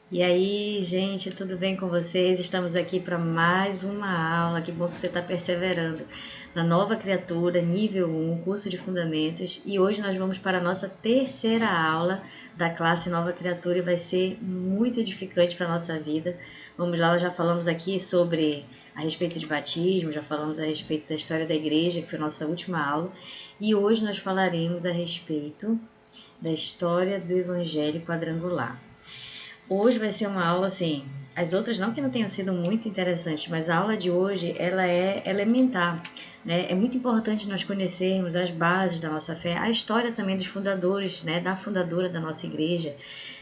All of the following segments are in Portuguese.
E aí, gente, tudo bem com vocês? Estamos aqui para mais uma aula. Que bom que você está perseverando na Nova Criatura, nível 1, curso de Fundamentos. E hoje nós vamos para a nossa terceira aula da classe Nova Criatura e vai ser muito edificante para a nossa vida. Vamos lá, nós já falamos aqui sobre a respeito de batismo, já falamos a respeito da história da igreja, que foi a nossa última aula. E hoje nós falaremos a respeito da história do Evangelho Quadrangular. Hoje vai ser uma aula assim, as outras não que não tenham sido muito interessantes, mas a aula de hoje ela é elementar, né? É muito importante nós conhecermos as bases da nossa fé, a história também dos fundadores, né? Da fundadora da nossa igreja,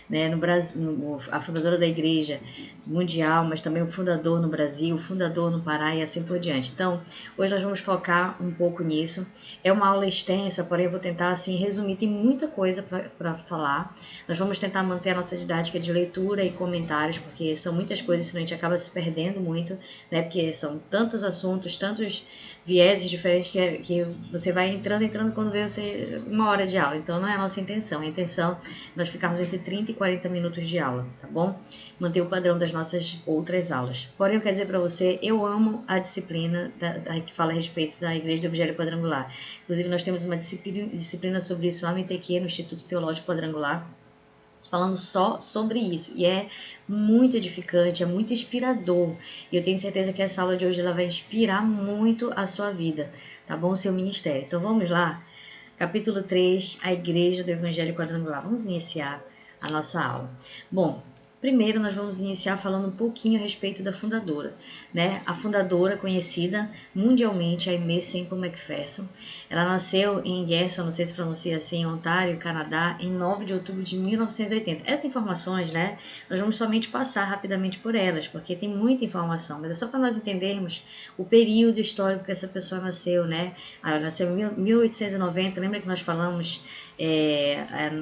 né? No Brasil, a fundadora da igreja mundial, mas também o fundador no Brasil, o fundador no Pará e assim por diante. Então, hoje nós vamos focar um pouco nisso. É uma aula extensa, porém eu vou tentar assim resumir, tem muita coisa para falar. Nós vamos tentar manter a nossa didática de leitura e comentários, porque são muitas coisas, senão a gente acaba se perdendo muito, né? Porque são tantos assuntos, tantos vieses diferentes que você vai entrando, quando vê você uma hora de aula. Então não é a nossa intenção. A intenção é nós ficarmos entre 30 e 40 minutos de aula, tá bom? Manter o padrão das nossas outras aulas. Porém, eu quero dizer para você, eu amo a disciplina que fala a respeito da Igreja do Evangelho Quadrangular. Inclusive, nós temos uma disciplina sobre isso lá no ITQ, no Instituto Teológico Quadrangular, falando só sobre isso, e é muito edificante, é muito inspirador, e eu tenho certeza que essa aula de hoje ela vai inspirar muito a sua vida, tá bom? O seu ministério. Então vamos lá, capítulo 3, a Igreja do Evangelho Quadrangular. Vamos iniciar a nossa aula. Bom, primeiro nós vamos iniciar falando um pouquinho a respeito da fundadora, né? A fundadora conhecida mundialmente, a Aimee Semple McPherson. Ela nasceu em Gerson, não sei se pronuncia assim, em Ontário, Canadá, em 9 de outubro de 1980. Essas informações, né, nós vamos somente passar rapidamente por elas, porque tem muita informação, mas é só para nós entendermos o período histórico que essa pessoa nasceu, né? Ela nasceu em 1890, lembra que nós falamos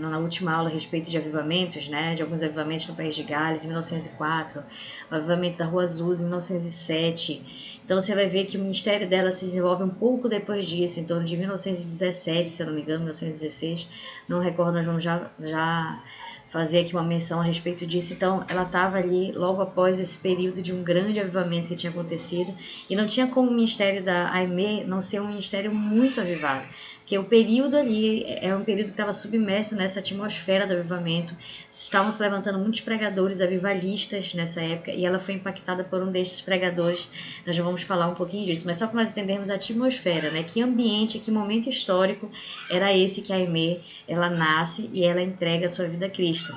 na última aula a respeito de avivamentos, né, de alguns avivamentos no País de Gales, em 1904, o avivamento da Rua Azul, em 1907. Então você vai ver que o ministério dela se desenvolve um pouco depois disso, em torno de 1917, se eu não me engano, 1916, não recordo, nós vamos já fazer aqui uma menção a respeito disso. Então, ela estava ali logo após esse período de um grande avivamento que tinha acontecido, e não tinha como o ministério da Aimee não ser um ministério muito avivado, porque o período ali é um período que estava submerso nessa atmosfera do avivamento. Estavam se levantando muitos pregadores avivalistas nessa época, e ela foi impactada por um desses pregadores. Nós já vamos falar um pouquinho disso, mas só para nós entendermos a atmosfera, né? Que ambiente, que momento histórico era esse que a Aimee, ela nasce e ela entrega a sua vida a Cristo.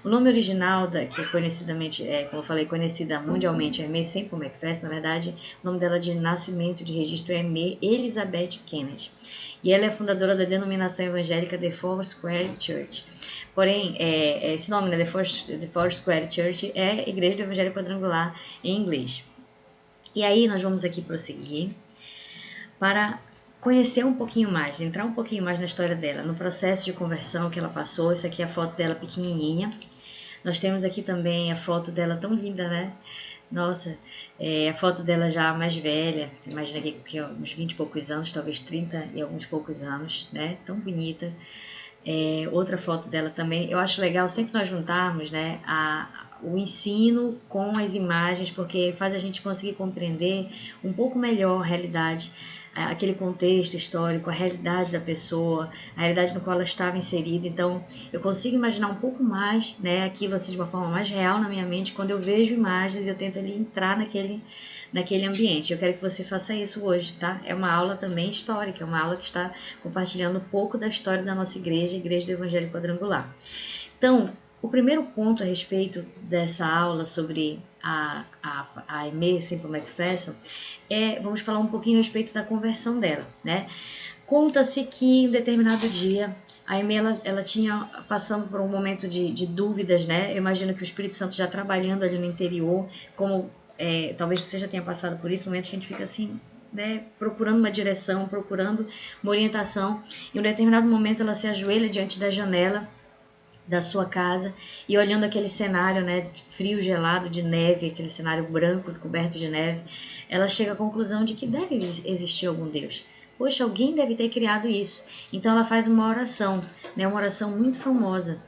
O nome original, que é conhecidamente, como eu falei, conhecida mundialmente, Aimee Semple McPherson, na verdade, o nome dela de nascimento, de registro é Aimee Elizabeth Kennedy. E ela é fundadora da denominação evangélica The Foursquare Church. Porém, esse nome, né, The Foursquare Church, é Igreja do Evangelho Quadrangular em inglês. E aí nós vamos aqui prosseguir para conhecer um pouquinho mais, entrar um pouquinho mais na história dela, no processo de conversão que ela passou. Essa aqui é a foto dela pequenininha. Nós temos aqui também a foto dela tão linda, né? Nossa, a foto dela já mais velha, imagina que uns 20 e poucos anos, talvez 30 e alguns poucos anos, né? Tão bonita. Outra foto dela também. Eu acho legal sempre nós juntarmos, né, o ensino com as imagens, porque faz a gente conseguir compreender um pouco melhor a realidade, aquele contexto histórico, a realidade da pessoa, a realidade no qual ela estava inserida. Então, eu consigo imaginar um pouco mais, né, aquilo assim de uma forma mais real na minha mente. Quando eu vejo imagens, eu tento ali entrar naquele ambiente. Eu quero que você faça isso hoje, tá? É uma aula também histórica, é uma aula que está compartilhando um pouco da história da nossa igreja, a Igreja do Evangelho Quadrangular. Então, o primeiro ponto a respeito dessa aula sobre a Aimee Semple McPherson vamos falar um pouquinho a respeito da conversão dela, né? Conta-se que em um determinado dia a Aimee ela tinha passando por um momento de dúvidas, né? Eu imagino que o Espírito Santo já trabalhando ali no interior, como talvez você já tenha passado por isso, momentos que a gente fica assim, né, procurando uma direção, procurando uma orientação. Em um determinado momento ela se ajoelha diante da janela da sua casa e olhando aquele cenário, né, frio, gelado, de neve, aquele cenário branco coberto de neve, ela chega à conclusão de que deve existir algum Deus. Poxa, alguém deve ter criado isso. Então ela faz uma oração, né, uma oração muito famosa.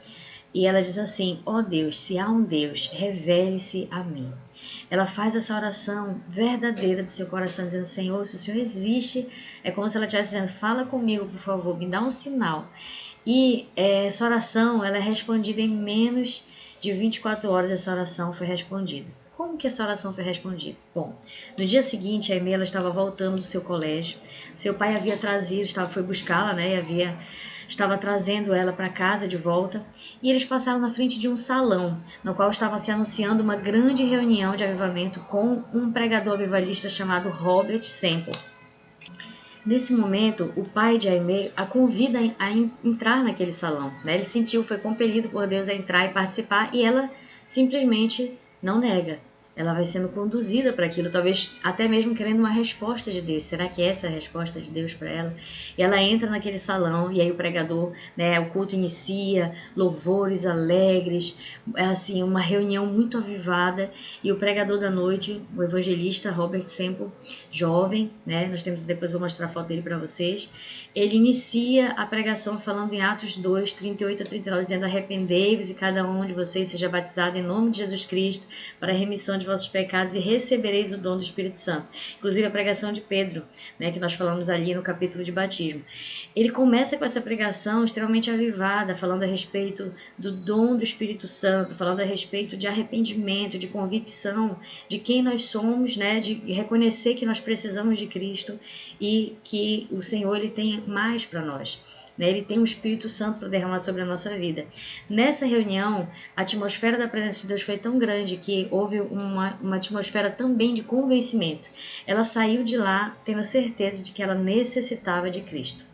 E ela diz assim: ó Deus, se há um Deus, revele-se a mim. Ela faz essa oração verdadeira do seu coração, dizendo: Senhor, se o Senhor existe, é como se ela estivesse dizendo: fala comigo, por favor, me dá um sinal. E essa oração, ela é respondida em menos de 24 horas. Essa oração foi respondida. Como que essa oração foi respondida? Bom, no dia seguinte, a Aimee, ela estava voltando do seu colégio. Seu pai havia trazido, foi buscá-la, né? E estava trazendo ela para casa de volta. E eles passaram na frente de um salão, no qual estava se anunciando uma grande reunião de avivamento com um pregador avivalista chamado Robert Semple. Nesse momento, o pai de Aimee a convida a entrar naquele salão, né? Ele sentiu, foi compelido por Deus a entrar e participar, e ela simplesmente não nega. Ela vai sendo conduzida para aquilo, talvez até mesmo querendo uma resposta de Deus. Será que essa é a resposta de Deus para ela? E ela entra naquele salão e aí o pregador, né, o culto inicia, louvores alegres, assim, uma reunião muito avivada. E o pregador da noite, o evangelista Robert Semple, jovem, né, nós temos, depois vou mostrar a foto dele para vocês. Ele inicia a pregação falando em Atos 2, 38 a 39, dizendo: arrependei-vos e cada um de vocês seja batizado em nome de Jesus Cristo para a remissão de vossos pecados e recebereis o dom do Espírito Santo. Inclusive a pregação de Pedro, né, que nós falamos ali no capítulo de batismo. Ele começa com essa pregação extremamente avivada, falando a respeito do dom do Espírito Santo, falando a respeito de arrependimento, de convicção, de quem nós somos, né, de reconhecer que nós precisamos de Cristo e que o Senhor ele tem mais para nós. Ele tem um Espírito Santo para derramar sobre a nossa vida. Nessa reunião, a atmosfera da presença de Deus foi tão grande que houve uma atmosfera também de convencimento. Ela saiu de lá tendo a certeza de que ela necessitava de Cristo.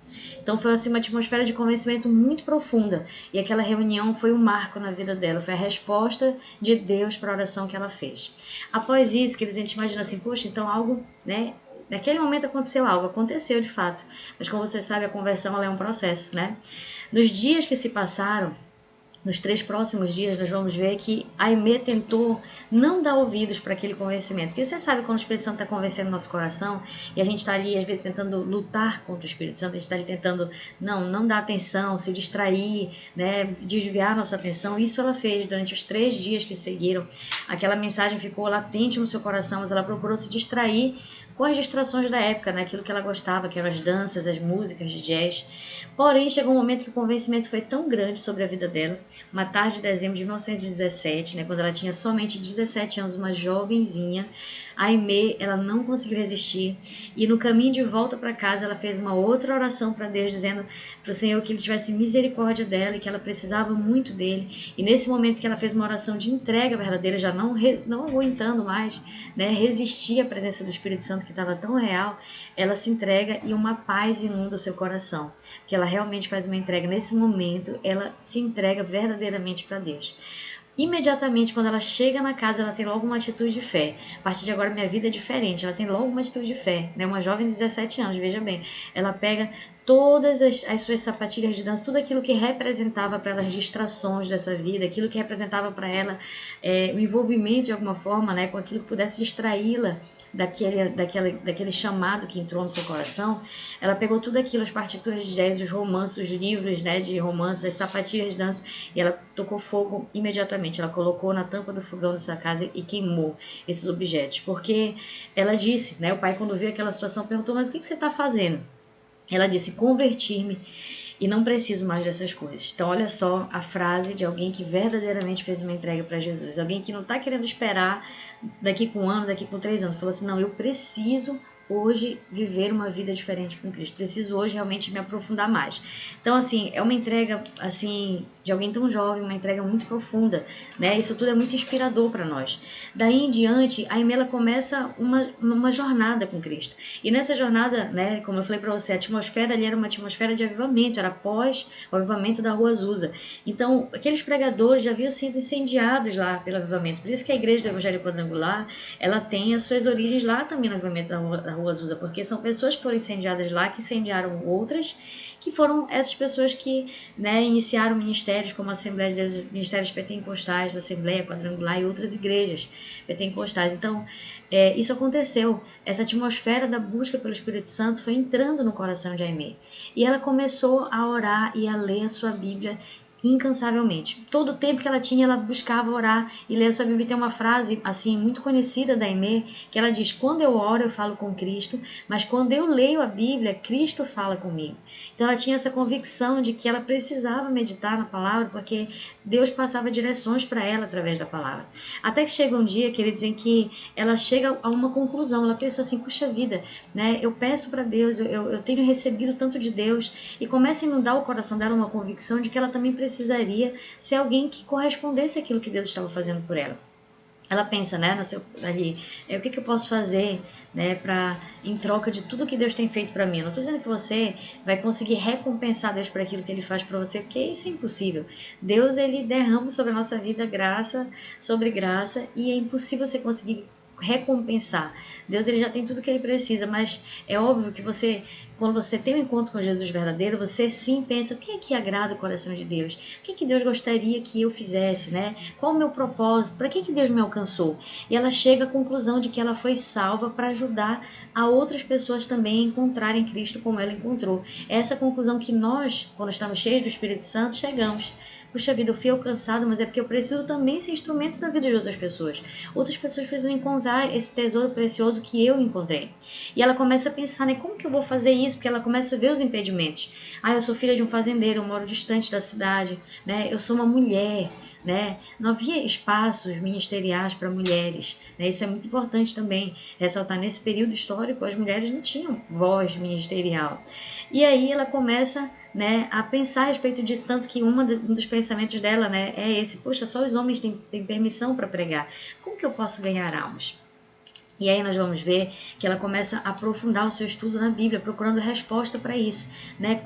Então foi assim, uma atmosfera de convencimento muito profunda. E aquela reunião foi um marco na vida dela. Foi a resposta de Deus para a oração que ela fez. Após isso, que a gente imagina assim, poxa, então algo, né? Naquele momento aconteceu algo, aconteceu de fato. Mas como você sabe, a conversão ela é um processo, né? Nos dias que se passaram, nos 3 próximos dias, nós vamos ver que a Aimee tentou não dar ouvidos para aquele convencimento. Porque você sabe quando o Espírito Santo está convencendo o nosso coração e a gente está ali, às vezes, tentando lutar contra o Espírito Santo, a gente está ali tentando não dar atenção, se distrair, né, desviar a nossa atenção. Isso ela fez durante os 3 dias que seguiram. Aquela mensagem ficou latente no seu coração, mas ela procurou se distrair com as distrações da época, naquilo que ela gostava, que eram as danças, as músicas de jazz. Porém, chegou um momento que o convencimento foi tão grande sobre a vida dela, uma tarde de dezembro de 1917, né, quando ela tinha somente 17 anos, uma jovenzinha, a Aimee, ela não conseguiu resistir e no caminho de volta para casa ela fez uma outra oração para Deus, dizendo para o Senhor que Ele tivesse misericórdia dela e que ela precisava muito dele. E nesse momento que ela fez uma oração de entrega verdadeira, já não aguentando mais, né, resistir à presença do Espírito Santo que estava tão real, ela se entrega e uma paz inunda o seu coração, porque ela realmente faz uma entrega. Nesse momento, ela se entrega verdadeiramente para Deus. Imediatamente, quando ela chega na casa, ela tem logo uma atitude de fé. A partir de agora, minha vida é diferente. Ela tem logo uma atitude de fé, né? Uma jovem de 17 anos, veja bem. Ela pega todas as suas sapatilhas de dança, tudo aquilo que representava para ela as distrações dessa vida, aquilo que representava para ela o envolvimento de alguma forma, né, com aquilo que pudesse distraí-la daquele chamado que entrou no seu coração. Ela pegou tudo aquilo, as partituras de jazz, os romances, os livros, né, de romances, as sapatilhas de dança, e ela tocou fogo imediatamente. Ela colocou na tampa do fogão da sua casa e queimou esses objetos, porque ela disse, né, o pai quando viu aquela situação perguntou: mas o que você está fazendo? Ela disse: converti-me e não preciso mais dessas coisas. Então olha só a frase de alguém que verdadeiramente fez uma entrega para Jesus. Alguém que não está querendo esperar daqui com 1 ano, daqui com 3 anos. Falou assim: não, eu preciso hoje viver uma vida diferente com Cristo. Preciso hoje realmente me aprofundar mais. Então, assim, é uma entrega, assim, de alguém tão jovem, uma entrega muito profunda, né? Isso tudo é muito inspirador para nós. Daí em diante, a Aimee começa uma jornada com Cristo. E nessa jornada, né, como eu falei para você, a atmosfera ali era uma atmosfera de avivamento, era após o avivamento da Rua Azusa. Então, aqueles pregadores já haviam sido incendiados lá pelo avivamento. Por isso que a Igreja do Evangelho Quadrangular, ela tem as suas origens lá também no avivamento da Rua Azusa, porque são pessoas que foram incendiadas lá, que incendiaram outras, que foram essas pessoas que, né, iniciaram ministérios como a Assembleia de Deus, ministérios pentecostais da Assembleia Quadrangular e outras igrejas pentecostais. Então, isso aconteceu. Essa atmosfera da busca pelo Espírito Santo foi entrando no coração de Aimee. E ela começou a orar e a ler a sua Bíblia incansavelmente. Todo o tempo que ela tinha, ela buscava orar e ler a sua Bíblia. Tem uma frase assim muito conhecida da Aimee, que ela diz: quando eu oro eu falo com Cristo, mas quando eu leio a Bíblia, Cristo fala comigo. Então ela tinha essa convicção de que ela precisava meditar na palavra, porque Deus passava direções para ela através da palavra. Até que chega um dia que eles dizem que ela chega a uma conclusão, ela pensa assim: puxa vida, né? Eu peço para Deus, eu tenho recebido tanto de Deus, e começa a inundar o coração dela uma convicção de que ela também precisaria ser alguém que correspondesse àquilo que Deus estava fazendo por ela. Ela pensa, né, ali, o que eu posso fazer, né, em troca de tudo que Deus tem feito para mim. Eu não estou dizendo que você vai conseguir recompensar Deus por aquilo que Ele faz para você, porque isso é impossível. Deus, Ele derrama sobre a nossa vida graça sobre graça, e é impossível você conseguir recompensar. Deus, ele já tem tudo que ele precisa, mas é óbvio que quando você tem um encontro com Jesus verdadeiro, você sim pensa: o que é que agrada o coração de Deus? O que é que Deus gostaria que eu fizesse, né? Qual o meu propósito? Para que Deus me alcançou? E ela chega à conclusão de que ela foi salva para ajudar a outras pessoas também a encontrarem Cristo como ela encontrou. É essa conclusão que nós, quando estamos cheios do Espírito Santo, chegamos. Puxa vida, eu fui alcançado, mas é porque eu preciso também ser instrumento para a vida de outras pessoas. Outras pessoas precisam encontrar esse tesouro precioso que eu encontrei. E ela começa a pensar, né, como que eu vou fazer isso? Porque ela começa a ver os impedimentos. Eu sou filha de um fazendeiro, eu moro distante da cidade, né? Eu sou uma mulher, né? Não havia espaços ministeriais para mulheres, né? Isso é muito importante também ressaltar. Nesse período histórico, as mulheres não tinham voz ministerial. E aí ela começa, né, a pensar a respeito disso, tanto que um dos pensamentos dela, né, é esse: poxa, só os homens têm permissão para pregar, como que eu posso ganhar almas? E aí nós vamos ver que ela começa a aprofundar o seu estudo na Bíblia, procurando resposta para isso, né?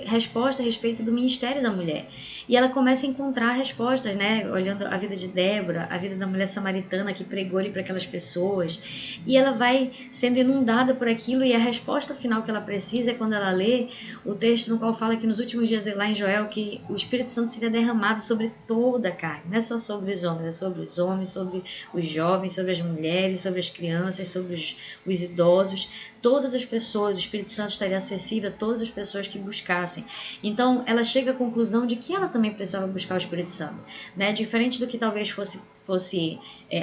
Resposta a respeito do ministério da mulher. E ela começa a encontrar respostas, né? Olhando a vida de Débora, a vida da mulher samaritana que pregou ali para aquelas pessoas. E ela vai sendo inundada por aquilo, e a resposta final que ela precisa é quando ela lê o texto no qual fala que nos últimos dias, lá em Joel, que o Espírito Santo seria derramado sobre toda a carne. Não é só sobre os homens, é sobre os homens, sobre os jovens, sobre as mulheres, sobre as crianças, sobre os idosos, todas as pessoas. O Espírito Santo estaria acessível a todas as pessoas que buscassem. Então ela chega à conclusão de que ela também precisava buscar o Espírito Santo, né? Diferente do que talvez fosse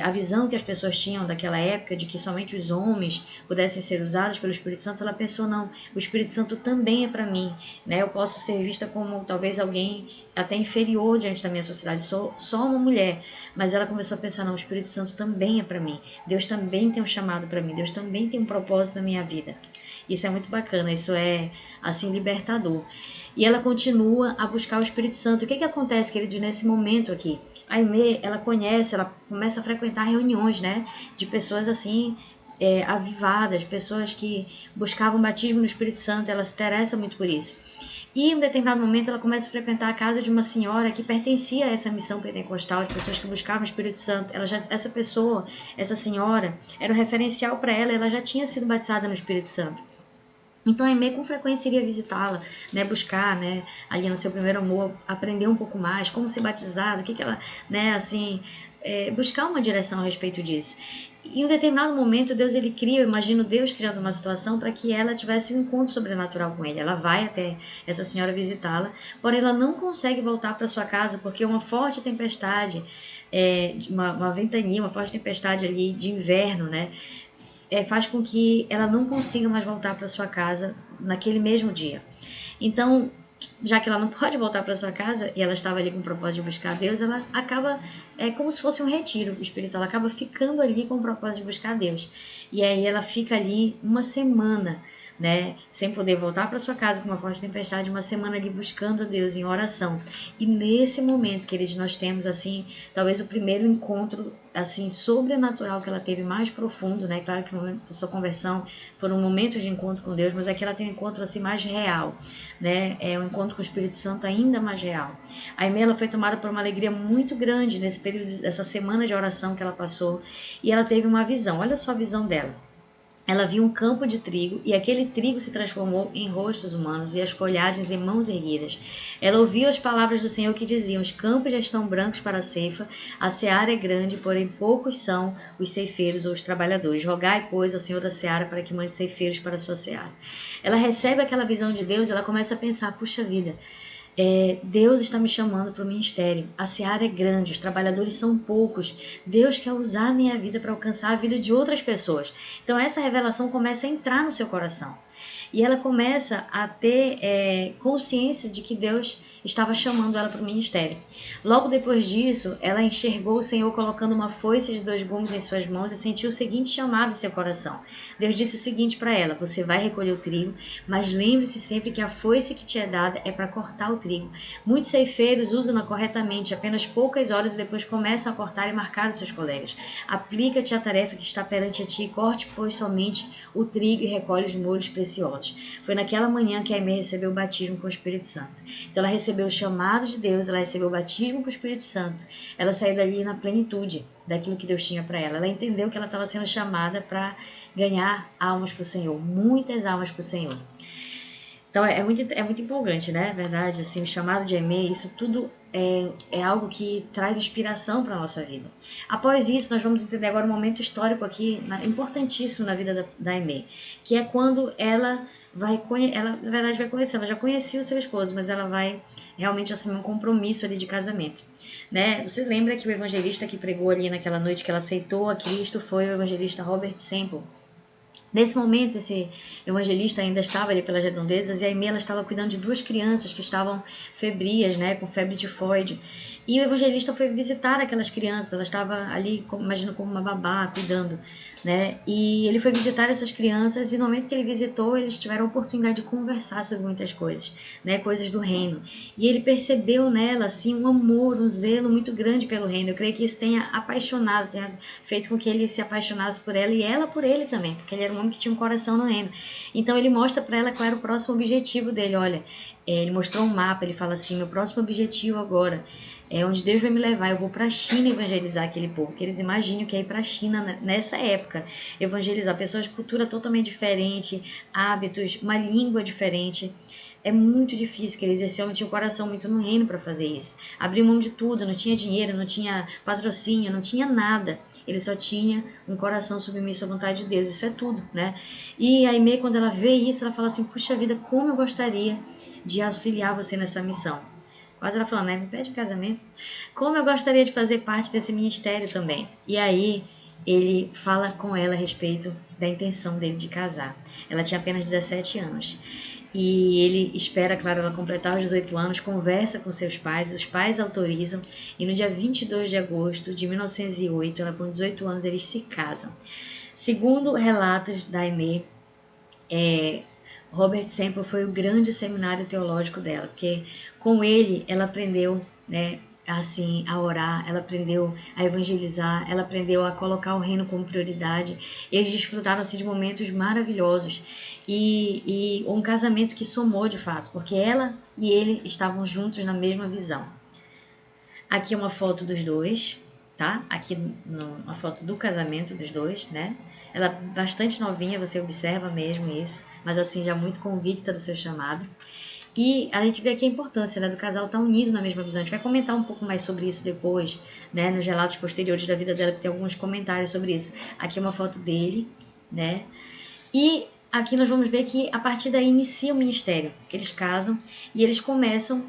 a visão que as pessoas tinham daquela época, de que somente os homens pudessem ser usados pelo Espírito Santo. Ela pensou: não, o Espírito Santo também é para mim, né? Eu posso ser vista como talvez alguém até inferior diante da minha sociedade, sou só uma mulher. Mas ela começou a pensar: não, o Espírito Santo também é para mim, Deus também tem um chamado para mim, Deus também tem um propósito na minha vida. Isso é muito bacana, isso é assim libertador. E ela continua a buscar o Espírito Santo. O que acontece, querido, nesse momento aqui? A Aimee, ela começa a frequentar reuniões, né, de pessoas assim, avivadas, pessoas que buscavam batismo no Espírito Santo. Ela se interessa muito por isso. E em um determinado momento ela começa a frequentar a casa de uma senhora que pertencia a essa missão pentecostal, de pessoas que buscavam o Espírito Santo. Essa senhora, era um referencial para ela já tinha sido batizada no Espírito Santo. Então a Aimee com frequência iria visitá-la, né, buscar, né, ali no seu primeiro amor, aprender um pouco mais, como ser batizada, o que ela, né, assim, buscar uma direção a respeito disso. E em um determinado momento, Deus, ele cria, eu imagino Deus criando uma situação para que ela tivesse um encontro sobrenatural com ele. Ela vai até essa senhora visitá-la, porém ela não consegue voltar para sua casa porque uma forte tempestade, uma ventania, uma forte tempestade ali de inverno, né, faz com que ela não consiga mais voltar para sua casa naquele mesmo dia. Então, já que ela não pode voltar para sua casa e ela estava ali com o propósito de buscar Deus, ela acaba, como se fosse um retiro espiritual, ela acaba ficando ali com o propósito de buscar Deus. E aí ela fica ali uma semana, né, sem poder voltar para sua casa com uma forte tempestade, uma semana ali buscando a Deus em oração. E nesse momento, queridos, nós temos assim, talvez o primeiro encontro assim sobrenatural que ela teve, mais profundo, né? Claro que no momento da sua conversão foram momentos de encontro com Deus, mas aqui ela tem um encontro assim mais real, né? É um encontro com o Espírito Santo ainda mais real. A Aimee, ela foi tomada por uma alegria muito grande nesse período, dessa semana de oração que ela passou, e ela teve uma visão. Olha só a visão dela. Ela viu um campo de trigo, e aquele trigo se transformou em rostos humanos e as folhagens em mãos erguidas. Ela ouviu as palavras do Senhor que diziam: os campos já estão brancos para a ceifa, a seara é grande, porém poucos são os ceifeiros ou os trabalhadores. Rogai, pois, ao Senhor da seara para que mande ceifeiros para a sua seara. Ela recebe aquela visão de Deus e ela começa a pensar: puxa vida, Deus está me chamando para o ministério. A seara é grande, os trabalhadores são poucos. Deus quer usar a minha vida para alcançar a vida de outras pessoas. Então essa revelação começa a entrar no seu coração. E ela começa a ter consciência de que Deus estava chamando ela para o ministério. Logo depois disso, ela enxergou o Senhor colocando uma foice de 2 gumes em suas mãos e sentiu o seguinte chamado em seu coração. Deus disse o seguinte para ela: você vai recolher o trigo, mas lembre-se sempre que a foice que te é dada é para cortar o trigo. Muitos ceifeiros usam-na corretamente apenas poucas horas e depois começam a cortar e marcar os seus colegas. Aplica-te à tarefa que está perante a ti, corte, pois, somente o trigo e recolhe os molhos preciosos. Foi naquela manhã que a Aimee recebeu o batismo com o Espírito Santo. Então ela recebeu o chamado de Deus, ela recebeu o batismo com o Espírito Santo. Ela saiu dali na plenitude daquilo que Deus tinha para ela. Ela entendeu que ela estava sendo chamada para ganhar almas para o Senhor, muitas almas para o Senhor. Então é muito empolgante, né? Verdade, assim, o chamado de Aimee, isso tudo é algo que traz inspiração para a nossa vida. Após isso, nós vamos entender agora um momento histórico aqui, importantíssimo na vida da Aimee, que é quando ela na verdade vai conhecer, ela já conhecia o seu esposo, mas ela vai realmente assumir um compromisso ali de casamento. Né? Você lembra que o evangelista que pregou ali naquela noite que ela aceitou a Cristo foi o evangelista Robert Semple. Nesse momento, esse evangelista ainda estava ali pelas redondezas e a Aimee ela estava cuidando de 2 crianças que estavam febrias, né, com febre tifoide. E o evangelista foi visitar aquelas crianças, ela estava ali, imagino, como uma babá, cuidando, né? E ele foi visitar essas crianças e no momento que ele visitou, eles tiveram a oportunidade de conversar sobre muitas coisas, né, coisas do reino. E ele percebeu nela, assim, um amor, um zelo muito grande pelo reino. Eu creio que isso tenha apaixonado, tenha feito com que ele se apaixonasse por ela e ela por ele também, porque ele era um homem que tinha um coração no reino. Então ele mostra para ela qual era o próximo objetivo dele. Olha, ele mostrou um mapa, ele fala assim: meu próximo objetivo agora é onde Deus vai me levar, eu vou para a China evangelizar aquele povo, que eles imaginam que é ir para a China nessa época, evangelizar pessoas de cultura totalmente diferente, hábitos, uma língua diferente. É muito difícil, que esse homem tinha um coração muito no reino para fazer isso. Abriu mão de tudo, não tinha dinheiro, não tinha patrocínio, não tinha nada. Ele só tinha um coração submisso à vontade de Deus, isso é tudo, né? E a Aimee, quando ela vê isso, ela fala assim: puxa vida, como eu gostaria de auxiliar você nessa missão. Quase ela falando, né? Me pede casamento. Como eu gostaria de fazer parte desse ministério também. E aí ele fala com ela a respeito da intenção dele de casar. Ela tinha apenas 17 anos. E ele espera, claro, ela completar os 18 anos, conversa com seus pais, os pais autorizam, e no dia 22 de agosto de 1908, ela com 18 anos, eles se casam. Segundo relatos da Aimee, Robert Semple foi o grande seminário teológico dela, porque com ele ela aprendeu, né, assim, a orar, ela aprendeu a evangelizar, ela aprendeu a colocar o reino como prioridade. Eles desfrutaram assim, de momentos maravilhosos e um casamento que somou de fato, porque ela e ele estavam juntos na mesma visão. Aqui é uma foto dos dois, tá? Aqui uma foto do casamento dos dois, né? Ela é bastante novinha, você observa mesmo isso, mas assim, já muito convicta do seu chamado. E a gente vê aqui a importância, né, do casal estar unido na mesma visão. A gente vai comentar um pouco mais sobre isso depois, né, nos relatos posteriores da vida dela, que tem alguns comentários sobre isso. Aqui é uma foto dele, né? E aqui nós vamos ver que a partir daí inicia o ministério. Eles casam e eles começam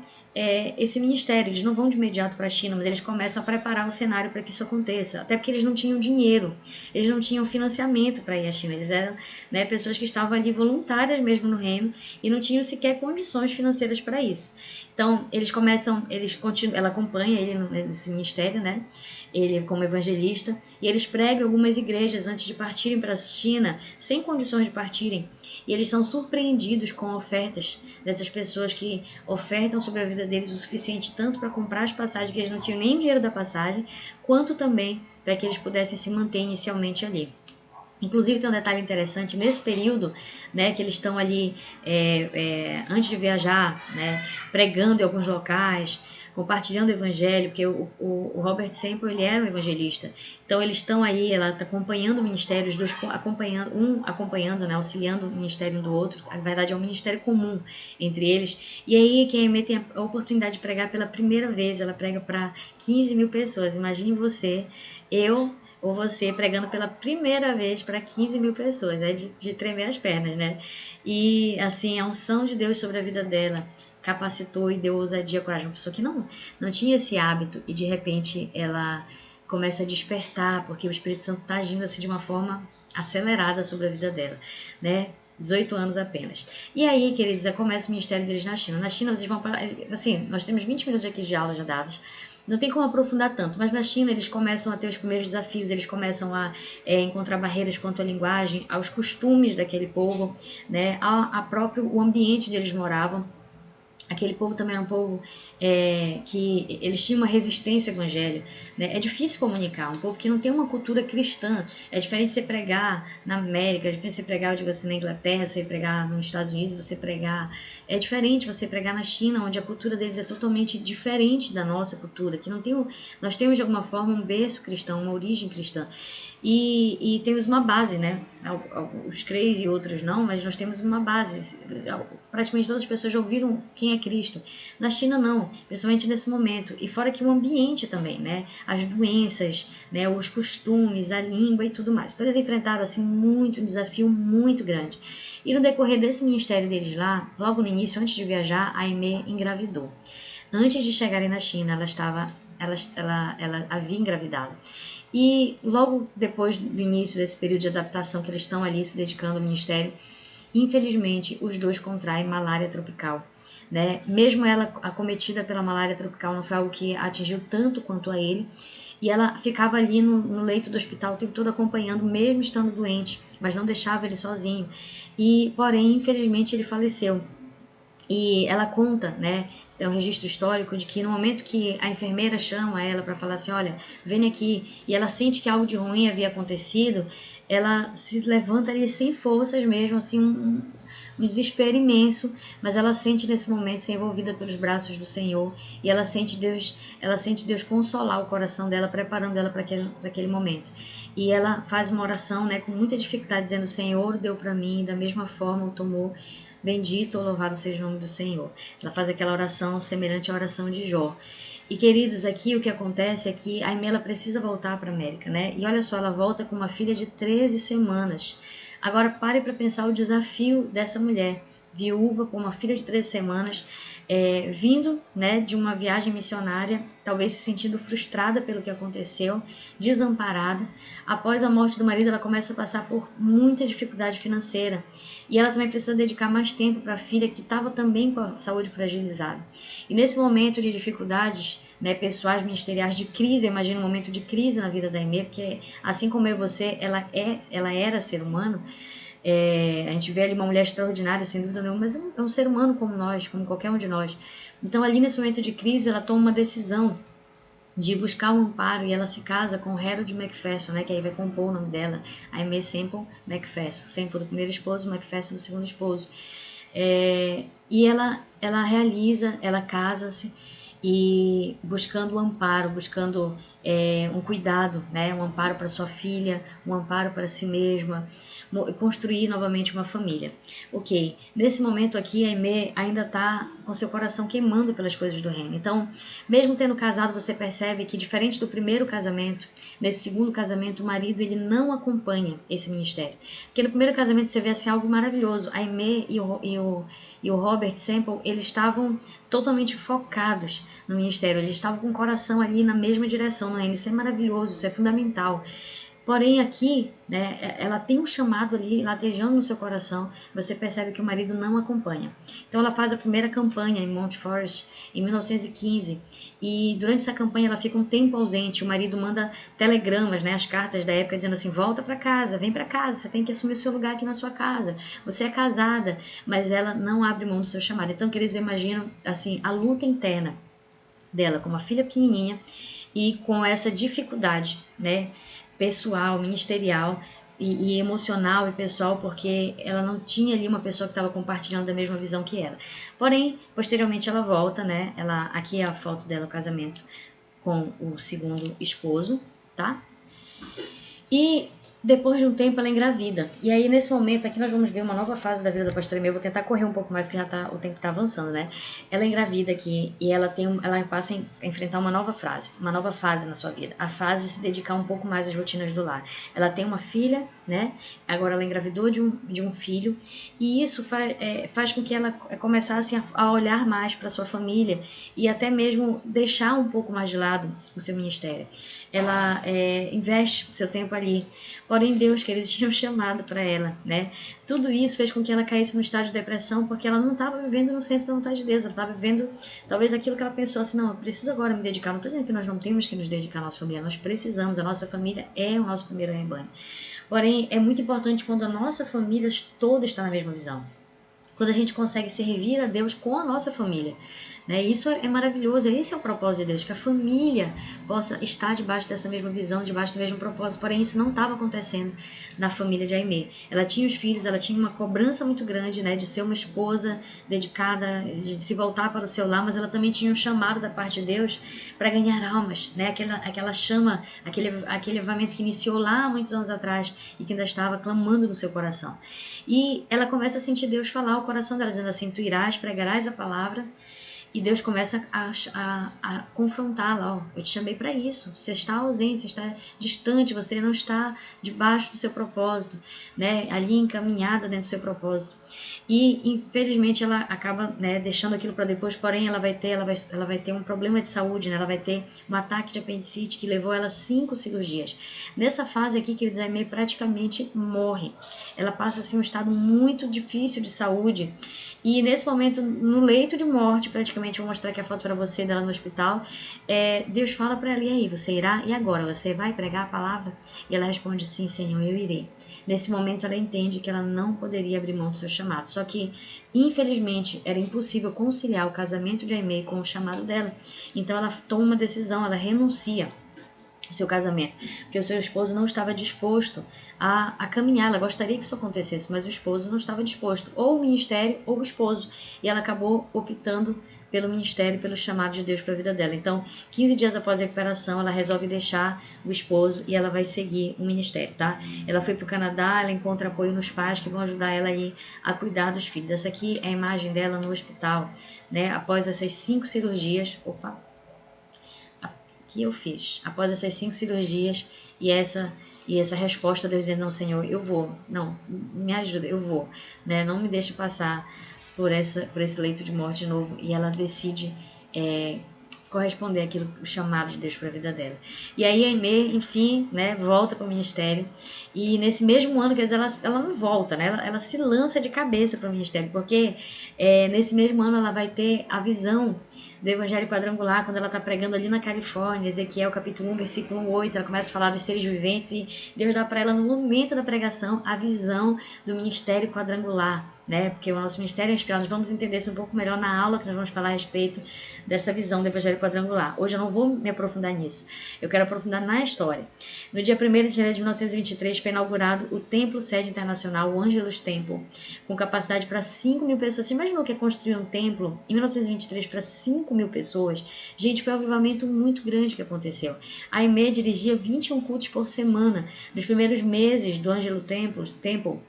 esse ministério. Eles não vão de imediato para a China, mas eles começam a preparar o cenário para que isso aconteça. Até porque eles não tinham dinheiro, eles não tinham financiamento para ir à China. Eles eram, né, pessoas que estavam ali voluntárias mesmo no reino e não tinham sequer condições financeiras para isso. Então, ela acompanha ele nesse ministério, né? Ele como evangelista, e eles pregam algumas igrejas antes de partirem para a China, sem condições de partirem. E eles são surpreendidos com ofertas dessas pessoas que ofertam sobre a vida deles o suficiente tanto para comprar as passagens, que eles não tinham nem o dinheiro da passagem, quanto também para que eles pudessem se manter inicialmente ali. Inclusive tem um detalhe interessante, nesse período, né, que eles estão ali antes de viajar, né, pregando em alguns locais, compartilhando o evangelho, porque o Robert Semple, ele era um evangelista. Então eles estão aí, ela está acompanhando o ministério, os dois acompanhando, né, auxiliando o ministério um do outro. Na verdade é um ministério comum entre eles. E aí que a Aimee tem a oportunidade de pregar pela primeira vez, ela prega para 15 mil pessoas. Imagine você, ou você pregando pela primeira vez para 15 mil pessoas, de tremer as pernas, né? E assim, a unção de Deus sobre a vida dela capacitou e deu ousadia, coragem. Uma pessoa que não tinha esse hábito e de repente ela começa a despertar, porque o Espírito Santo está agindo assim de uma forma acelerada sobre a vida dela, né? 18 anos apenas. E aí, queridos, começa o ministério deles na China. Na China, vocês vão... Assim, nós temos 20 minutos aqui de aula já dados. Não tem como aprofundar tanto, mas na China eles começam a ter os primeiros desafios, eles começam a encontrar barreiras quanto à linguagem, aos costumes daquele povo, né, o ambiente onde eles moravam. Aquele povo também era um povo que eles tinham uma resistência ao evangelho, né? É difícil comunicar, um povo que não tem uma cultura cristã. É diferente você pregar na América, é diferente você pregar, eu digo assim, na Inglaterra, você pregar nos Estados Unidos, você pregar... É diferente você pregar na China, onde a cultura deles é totalmente diferente da nossa cultura, que não tem nós temos de alguma forma um berço cristão, uma origem cristã. E temos uma base, né? Os creem e outros não, mas nós temos uma base. Praticamente todas as pessoas já ouviram quem é Cristo. Na China não, principalmente nesse momento. E fora que o ambiente também, né? As doenças, né? Os costumes, a língua e tudo mais. Então eles enfrentaram assim um desafio muito grande. E no decorrer desse ministério deles lá, logo no início, antes de viajar, a Aimee engravidou. Antes de chegarem na China, ela havia engravidado. E logo depois do início desse período de adaptação que eles estão ali se dedicando ao ministério, infelizmente os dois contraem malária tropical, né? Mesmo ela acometida pela malária tropical, não foi algo que atingiu tanto quanto a ele, e ela ficava ali no leito do hospital o tempo todo acompanhando, mesmo estando doente, mas não deixava ele sozinho. E porém, infelizmente, ele faleceu. E ela conta, né, tem um registro histórico de que no momento que a enfermeira chama ela para falar assim, olha, vem aqui, e ela sente que algo de ruim havia acontecido, ela se levanta ali sem forças mesmo, assim, um desespero imenso, mas ela sente nesse momento ser envolvida pelos braços do Senhor, e ela sente Deus consolar o coração dela, preparando ela para aquele momento. E ela faz uma oração, né, com muita dificuldade, dizendo, o Senhor deu para mim, da mesma forma o tomou, bendito ou louvado seja o nome do Senhor. Ela faz aquela oração semelhante à oração de Jó. E, queridos, aqui o que acontece é que a Aimee precisa voltar para a América, né? E olha só, ela volta com uma filha de 13 semanas. Agora, pare para pensar o desafio dessa mulher, viúva, com uma filha de 13 semanas, vindo, né, de uma viagem missionária, talvez se sentindo frustrada pelo que aconteceu, desamparada. Após a morte do marido, ela começa a passar por muita dificuldade financeira. E ela também precisa dedicar mais tempo para a filha, que estava também com a saúde fragilizada. E nesse momento de dificuldades, né, pessoais, ministeriais, de crise, eu imagino um momento de crise na vida da Aimee, porque assim como eu e você, ela era ser humano. A gente vê ali uma mulher extraordinária, sem dúvida nenhuma, mas é um ser humano como nós, como qualquer um de nós. Então, ali nesse momento de crise, ela toma uma decisão de buscar um amparo e ela se casa com Harold Macpherson, né, que aí vai compor o nome dela, Aimee Semple Macpherson, Semple do primeiro esposo, Macpherson do segundo esposo. E ela casa-se e buscando um amparo, buscando um cuidado, né, um amparo para sua filha, um amparo para si mesma, construir novamente uma família. Ok, nesse momento aqui a Aimee ainda está com seu coração queimando pelas coisas do reino. Então, mesmo tendo casado, você percebe que diferente do primeiro casamento, nesse segundo casamento o marido ele não acompanha esse ministério. Porque no primeiro casamento você vê assim algo maravilhoso. A Aimee e o Robert Semple, eles estavam totalmente focados no ministério, eles estavam com o coração ali na mesma direção no reino. Isso é maravilhoso, isso é fundamental. Porém aqui, né, ela tem um chamado ali latejando no seu coração, você percebe que o marido não acompanha. Então ela faz a primeira campanha em Mount Forest em 1915 e durante essa campanha ela fica um tempo ausente, o marido manda telegramas, né, as cartas da época dizendo assim, volta para casa, vem para casa, você tem que assumir o seu lugar aqui na sua casa, você é casada, mas ela não abre mão do seu chamado. Então, eles imaginam assim, a luta interna dela com uma filha pequenininha e com essa dificuldade, né, pessoal, ministerial e emocional e pessoal, porque ela não tinha ali uma pessoa que estava compartilhando da mesma visão que ela. Porém, posteriormente ela volta, né? Aqui é a foto dela, o casamento com o segundo esposo, tá? E Depois de um tempo, ela engravida. E aí, nesse momento, aqui nós vamos ver uma nova fase da vida da pastora Emê. Eu vou tentar correr um pouco mais, porque o tempo está avançando, né? Ela engravida aqui e ela passa a enfrentar uma nova fase na sua vida. A fase de se dedicar um pouco mais às rotinas do lar. Ela tem uma filha, né? Agora ela engravidou de um filho. E isso faz com que ela começasse a olhar mais para sua família e até mesmo deixar um pouco mais de lado o seu ministério. Ela investe o seu tempo ali. Porém, Deus, que eles tinham chamado para ela, né? Tudo isso fez com que ela caísse no estágio de depressão, porque ela não estava vivendo no centro da vontade de Deus. Ela estava vivendo, talvez, aquilo que ela pensou assim, não, eu preciso agora me dedicar. Não estou dizendo que nós não temos que nos dedicar à nossa família, nós precisamos, a nossa família é o nosso primeiro rebanho. Porém, é muito importante quando a nossa família toda está na mesma visão. Quando a gente consegue servir a Deus com a nossa família. Né? Isso é maravilhoso, esse é o propósito de Deus, que a família possa estar debaixo dessa mesma visão, debaixo do mesmo propósito. Porém, isso não estava acontecendo na família de Aimee. Ela tinha os filhos, ela tinha uma cobrança muito grande, né, de ser uma esposa dedicada, de se voltar para o seu lar, mas ela também tinha um chamado da parte de Deus para ganhar almas, né? Aquela chama, aquele avivamento que iniciou lá muitos anos atrás e que ainda estava clamando no seu coração. E ela começa a sentir Deus falar ao coração dela, dizendo assim, tu irás, pregarás a palavra. E Deus começa a confrontá-la, ó, eu te chamei para isso, você está ausente, você está distante, você não está debaixo do seu propósito, né, ali encaminhada dentro do seu propósito. E infelizmente ela acaba, né, deixando aquilo para depois, porém ela vai ter um problema de saúde, né, ela vai ter um ataque de apendicite que levou ela 5 cirurgias. Nessa fase aqui, queridos, a Aimee praticamente morre. Ela passa assim um estado muito difícil de saúde. E nesse momento, no leito de morte, praticamente, vou mostrar aqui a foto para você dela no hospital, Deus fala para ela, e aí, você irá? E agora, você vai pregar a palavra? E ela responde, sim, Senhor, eu irei. Nesse momento, ela entende que ela não poderia abrir mão do seu chamado. Só que, infelizmente, era impossível conciliar o casamento de Aimee com o chamado dela. Então, ela toma uma decisão, ela renuncia o seu casamento, porque o seu esposo não estava disposto a caminhar. Ela gostaria que isso acontecesse, mas o esposo não estava disposto, ou o ministério ou o esposo, e ela acabou optando pelo ministério, pelo chamado de Deus para a vida dela. Então, 15 dias após a recuperação, ela resolve deixar o esposo e ela vai seguir o ministério, tá? Ela foi para o Canadá, ela encontra apoio nos pais que vão ajudar ela aí a cuidar dos filhos. Essa aqui é a imagem dela no hospital, né? Após essas 5 cirurgias, que eu fiz após essas 5 cirurgias e essa resposta Deus dizendo, não, Senhor, eu vou, não, me ajuda, eu vou, né? Não me deixe passar por esse leito de morte de novo. E ela decide corresponder àquilo, o chamado de Deus para a vida dela. E aí a Aimee, enfim, né, volta para o ministério. E nesse mesmo ano, quer dizer, ela não volta, né? Ela se lança de cabeça para o ministério, porque nesse mesmo ano ela vai ter a visão do Evangelho Quadrangular, quando ela está pregando ali na Califórnia, Ezequiel capítulo 1, versículo 8, ela começa a falar dos seres viventes e Deus dá para ela, no momento da pregação, a visão do ministério quadrangular, né? Porque o nosso ministério é inspirado, nós vamos entender isso um pouco melhor na aula que nós vamos falar a respeito dessa visão do Evangelho Quadrangular. Hoje eu não vou me aprofundar nisso, eu quero aprofundar na história. No dia 1º de janeiro de 1923 foi inaugurado o Templo Sede Internacional, o Angelus Temple, com capacidade para 5 mil pessoas. Você imaginou que é construir um templo em 1923 para 5 mil pessoas? Gente, foi um avivamento muito grande que aconteceu. A Aimee dirigia 21 cultos por semana. Nos primeiros meses do Angelus Temple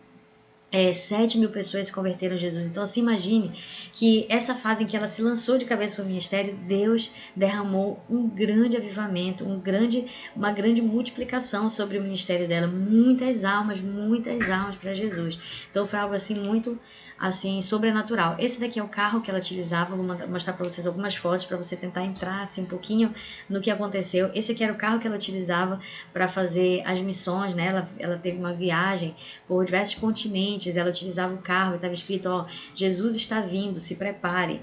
7 mil pessoas se converteram a Jesus. Então, assim, imagine que essa fase em que ela se lançou de cabeça para o ministério, Deus derramou um grande avivamento, uma grande multiplicação sobre o ministério dela. Muitas almas para Jesus. Então, foi algo assim muito sobrenatural. Esse daqui é o carro que ela utilizava. Vou mostrar para vocês algumas fotos para você tentar entrar assim um pouquinho no que aconteceu. Esse aqui era o carro que ela utilizava para fazer as missões, né? Ela teve uma viagem por diversos continentes. Ela utilizava o carro e estava escrito, ó, Jesus está vindo, se prepare.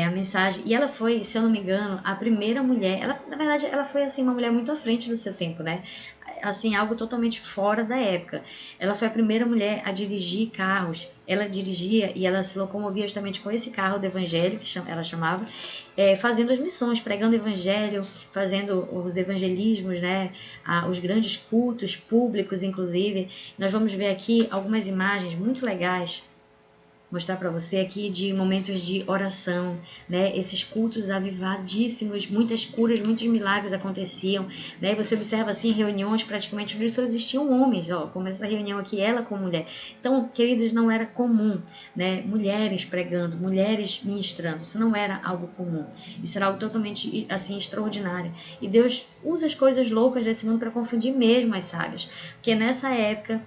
A mensagem. E ela foi, se eu não me engano, a primeira mulher. Na verdade, ela foi assim uma mulher muito à frente do seu tempo, né? Assim, algo totalmente fora da época. Ela foi a primeira mulher a dirigir carros. Ela dirigia e ela se locomovia justamente com esse carro do evangelho, que ela chamava, fazendo as missões, pregando o evangelho, fazendo os evangelismos, né? Os grandes cultos públicos, inclusive. Nós vamos ver aqui algumas imagens muito legais mostrar para você aqui de momentos de oração, né? Esses cultos avivadíssimos, muitas curas, muitos milagres aconteciam, né? Você observa assim reuniões praticamente onde só existiam homens, ó, como essa reunião aqui, ela com mulher. Então, queridos, não era comum, né? Mulheres pregando, mulheres ministrando, isso não era algo comum. Isso era algo totalmente assim extraordinário. E Deus usa as coisas loucas desse mundo para confundir mesmo as sábias, porque nessa época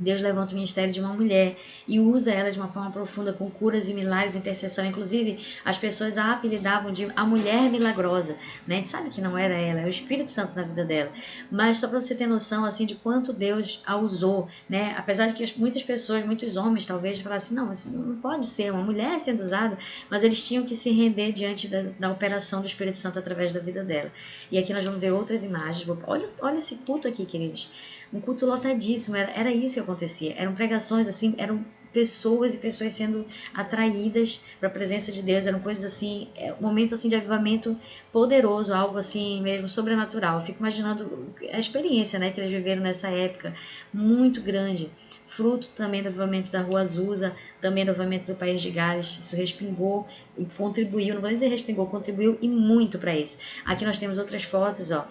Deus levanta o ministério de uma mulher e usa ela de uma forma profunda com curas e milagres, intercessão. Inclusive, as pessoas a apelidavam de a mulher milagrosa, né? A gente sabe que não era ela, é o Espírito Santo na vida dela. Mas só para você ter noção, assim, de quanto Deus a usou, né? Apesar de que muitas pessoas, muitos homens, talvez, falassem, não, isso não pode ser uma mulher sendo usada, mas eles tinham que se render diante da operação do Espírito Santo através da vida dela. E aqui nós vamos ver outras imagens. Olha esse culto aqui, queridos. Um culto lotadíssimo, era isso que acontecia. Eram pregações assim, eram pessoas e pessoas sendo atraídas para a presença de Deus, eram coisas assim, um momento assim de avivamento poderoso, algo assim mesmo sobrenatural. Eu fico imaginando a experiência, né, que eles viveram nessa época, muito grande. Fruto também do avivamento da Rua Azusa, também do avivamento do País de Gales. Isso respingou e contribuiu, não vou dizer respingou, contribuiu e muito para isso. Aqui nós temos outras fotos, ó,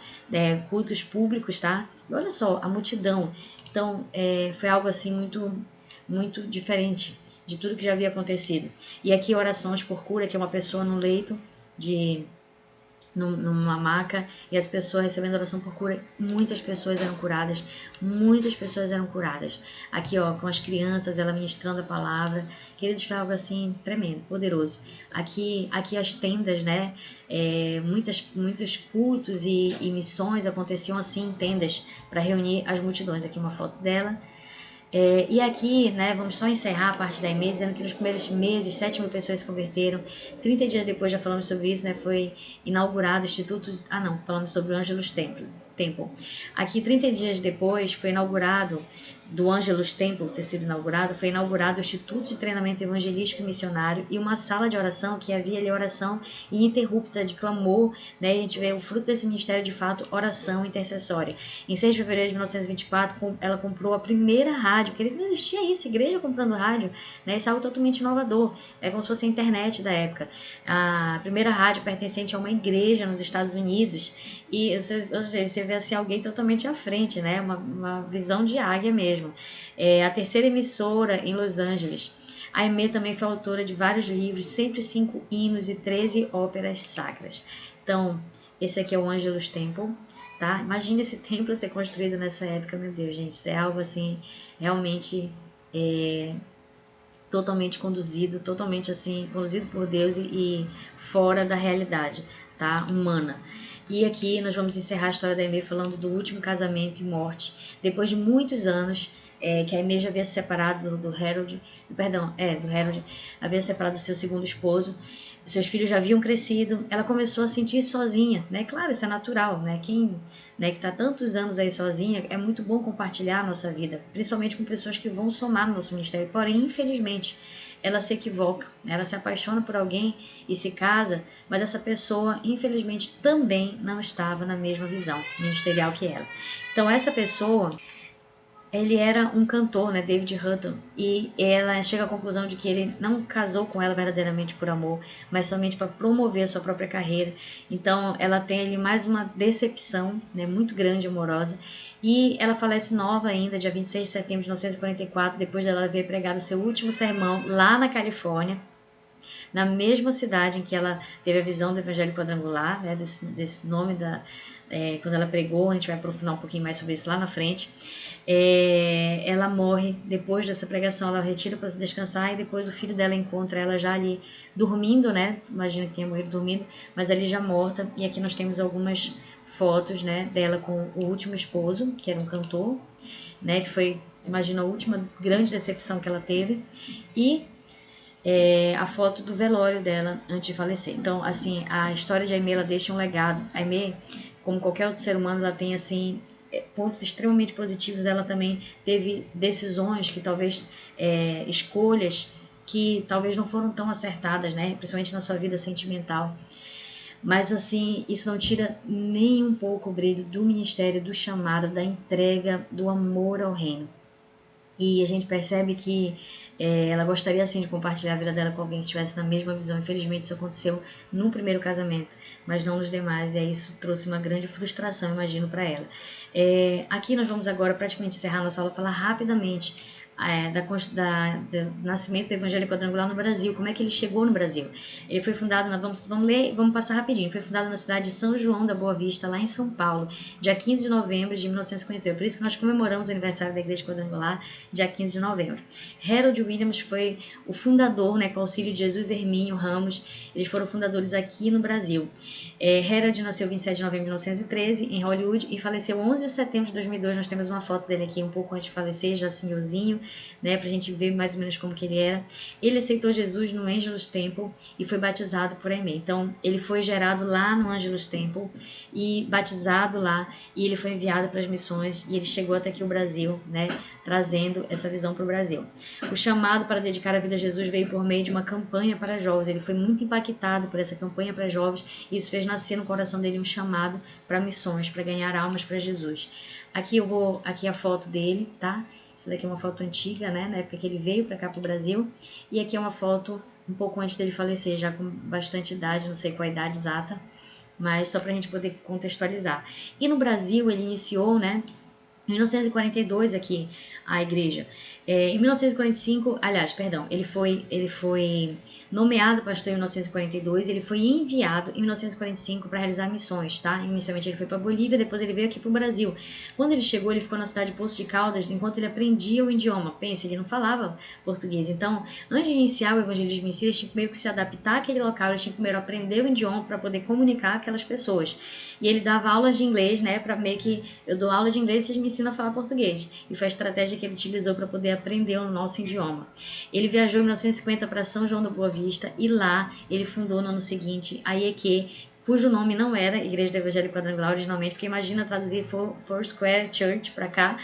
cultos públicos, tá? E olha só, a multidão. Então, foi algo assim muito diferente de tudo que já havia acontecido. E aqui orações por cura, que é uma pessoa no leito numa maca, e as pessoas recebendo oração por cura, muitas pessoas eram curadas, aqui ó, com as crianças, ela ministrando a palavra, queridos, foi algo assim, tremendo, poderoso, aqui as tendas, né, muitos cultos e missões aconteciam assim em tendas, para reunir as multidões, aqui uma foto dela. E aqui, né, vamos só encerrar a parte da EME, dizendo que nos primeiros meses 7.000 pessoas se converteram. 30 dias depois, já falamos sobre isso, né, foi inaugurado o Instituto... falamos sobre o Angelus Temple. Aqui, 30 dias depois, foi inaugurado, do Angelus Temple ter sido inaugurado, foi inaugurado o Instituto de Treinamento Evangelístico e Missionário e uma sala de oração, que havia ali oração ininterrupta de clamor, né, e a gente vê o fruto desse ministério de fato, oração intercessória. Em 6 de fevereiro de 1924, ela comprou a primeira rádio, porque não existia isso, igreja comprando rádio, né, isso é algo totalmente inovador, é como se fosse a internet da época. A primeira rádio pertencente a uma igreja nos Estados Unidos, e você vê assim, alguém totalmente à frente, né, uma visão de águia mesmo. A terceira emissora em Los Angeles. A Aimee também foi autora de vários livros, 105 hinos e 13 óperas sacras. Então, esse aqui é o Angelus Temple, tá? Imagina esse templo ser construído nessa época, meu Deus, gente, isso é algo assim, realmente totalmente conduzido por Deus e fora da realidade, tá? Humana. E aqui nós vamos encerrar a história da Aimee falando do último casamento e morte. Depois de muitos anos, que a Aimee já havia se separado do Harold, havia separado do seu segundo esposo, seus filhos já haviam crescido, ela começou a sentir sozinha, né? Claro, isso é natural, né? Quem, né, que está tantos anos aí sozinha, é muito bom compartilhar a nossa vida, principalmente com pessoas que vão somar no nosso ministério. Porém, infelizmente, ela se equivoca, né? Ela se apaixona por alguém e se casa, mas essa pessoa, infelizmente, também não estava na mesma visão ministerial que ela. Então, essa pessoa, ele era um cantor, né, David Hutton, e ela chega à conclusão de que ele não casou com ela verdadeiramente por amor, mas somente para promover a sua própria carreira. Então, ela tem ali mais uma decepção, né, muito grande, amorosa, e ela falece nova ainda, dia 26 de setembro de 1944, depois dela haver pregado o seu último sermão lá na Califórnia, na mesma cidade em que ela teve a visão do Evangelho Quadrangular, né, desse nome, quando ela pregou. A gente vai aprofundar um pouquinho mais sobre isso lá na frente. Ela morre depois dessa pregação, ela retira para se descansar, e depois o filho dela encontra ela já ali dormindo, né? Imagina que tenha morrido dormindo, mas ali já morta. E aqui nós temos algumas fotos, né, dela com o último esposo, que era um cantor, né, que foi, imagina, a última grande decepção que ela teve, e a foto do velório dela antes de falecer. Então, assim, a história de Aimee, ela deixa um legado. A Aimee, como qualquer outro ser humano, ela tem, assim, pontos extremamente positivos. Ela também teve decisões que talvez, escolhas que talvez não foram tão acertadas, né? Principalmente na sua vida sentimental. Mas, assim, isso não tira nem um pouco o brilho do ministério, do chamado, da entrega, do amor ao reino. E a gente percebe que ela gostaria assim de compartilhar a vida dela com alguém que estivesse na mesma visão. Infelizmente isso aconteceu no primeiro casamento, mas não nos demais, e aí isso trouxe uma grande frustração, imagino, para ela. Aqui nós vamos agora praticamente encerrar nossa aula, falar rapidamente do nascimento do Evangelho Quadrangular no Brasil, como é que ele chegou no Brasil. Ele foi fundado, vamos passar rapidinho, foi fundado na cidade de São João da Boa Vista, lá em São Paulo, dia 15 de novembro de 1958, por isso que nós comemoramos o aniversário da Igreja Quadrangular, dia 15 de novembro. Harold Williams foi o fundador, com o auxílio de Jesus Hermínio Ramos, eles foram fundadores aqui no Brasil. Harold nasceu 27 de novembro de 1913, em Hollywood, e faleceu 11 de setembro de 2002, nós temos uma foto dele aqui um pouco antes de falecer, já senhorzinho, pra gente ver mais ou menos como que ele era. Ele aceitou Jesus no Angelus Temple e foi batizado por Aimee. Então, ele foi gerado lá no Angelus Temple e batizado lá, e ele foi enviado para as missões, e ele chegou até aqui o Brasil, trazendo essa visão para o Brasil. O chamado para dedicar a vida a Jesus veio por meio de uma campanha para jovens. Ele foi muito impactado por essa campanha para jovens, e isso fez nascer no coração dele um chamado para missões, para ganhar almas para Jesus. Aqui a foto dele, tá? Essa daqui é uma foto antiga, na época que ele veio para cá para o Brasil. E aqui é uma foto um pouco antes dele falecer, já com bastante idade, não sei qual a idade exata, mas só para a gente poder contextualizar. E no Brasil ele iniciou, em 1942 aqui, a igreja. Em 1945, ele foi nomeado pastor em 1942, ele foi enviado em 1945 para realizar missões, tá? Inicialmente ele foi para Bolívia, depois ele veio aqui para o Brasil. Quando ele chegou, ele ficou na cidade de Poços de Caldas, enquanto ele aprendia o idioma. Pensa, ele não falava português. Então, antes de iniciar o evangelismo em si, ele tinha primeiro que se adaptar àquele local, ele tinha primeiro aprender o idioma para poder comunicar com aquelas pessoas. E ele dava aulas de inglês, para meio que, eu dou aula de inglês, vocês me ensinam a falar português. E foi a estratégia que ele utilizou para poder aprender o nosso idioma. Ele viajou em 1950 para São João da Boa Vista e lá ele fundou no ano seguinte a IEQ, cujo nome não era Igreja do Evangelho Quadrangular originalmente, porque imagina traduzir Foursquare Church para cá,